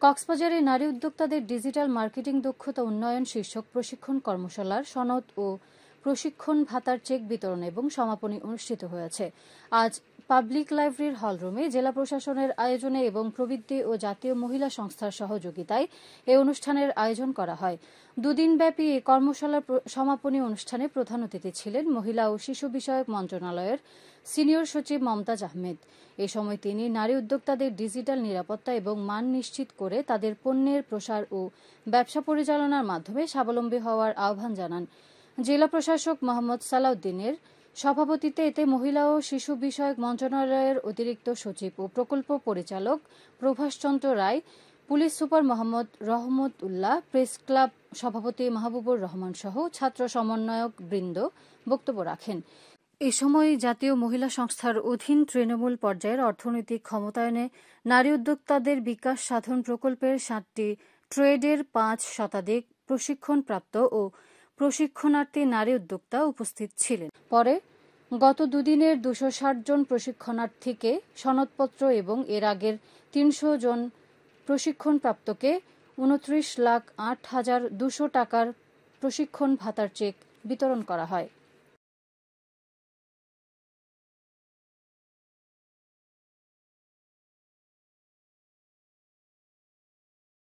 কক্সবাজারে নারী উদ্যোক্তাদের ডিজিটাল মার্কেটিং দক্ষতা উন্নয়ন শীর্ষক প্রশিক্ষণ কর্মশালার সনদ ও প্রশিক্ষণ ভাতার চেক বিতরণ এবং সমাপনী অনুষ্ঠিত হয়েছে। আজ পাবলিক লাইব্রেরির হলরুমে জেলা প্রশাসনের আয়োজনে এবং প্রবৃদ্ধি ও জাতীয় মহিলা সংস্থার সহযোগিতায় এই অনুষ্ঠানের আয়োজন করা হয়। দুদিনব্যাপী এই কর্মশালার সমাপনী অনুষ্ঠানে প্রধান অতিথি ছিলেন মহিলা ও শিশু বিষয়ক মন্ত্রণালয়ের সিনিয়র সচিব মমতাজ আহমেদ। এ সময় তিনি নারী উদ্যোক্তাদের ডিজিটাল নিরাপত্তা এবং মান নিশ্চিত করে তাদের পণ্যের প্রসার ও ব্যবসা পরিচালনার মাধ্যমে স্বাবলম্বী হওয়ার আহ্বান জানান। জেলা প্রশাসক মোহাম্মদ সালাউদ্দিনের সভাপতিত্বে এতে মহিলা ও শিশু বিষয়ক মন্ত্রণালয়ের অতিরিক্ত সচিব ও প্রকল্প পরিচালক প্রভাষ চন্দ্র রায়, police super Mohammad Rahmat Ullah, press club সভাপতি মাহবুবুর রহমান সহ ছাত্র সমন্বয়ক বৃন্দ বক্তব্য রাখেন। এ সময় জাতীয় মহিলা সংস্থার অধীন তৃণমূল পর্যায়ের অর্থনৈতিক ক্ষমতায়নে নারী উদ্যোক্তাদের বিকাশ সাধন প্রকল্পের 7টি ট্রেডের 5 শতাধিক প্রশিক্ষণপ্রাপ্ত ও প্রশিক্ষণার্থী নারী উদ্যোক্তা উপস্থিত ছিলেন। পরে গত দুদিনের 260 জন প্রশিক্ষণার্থীকে সনদপত্র এবং এর আগের 300 জন প্রশিক্ষণপ্রাপ্তকে 29,08,200 টাকার প্রশিক্ষণ ভাতার চেক বিতরণ করা হয়।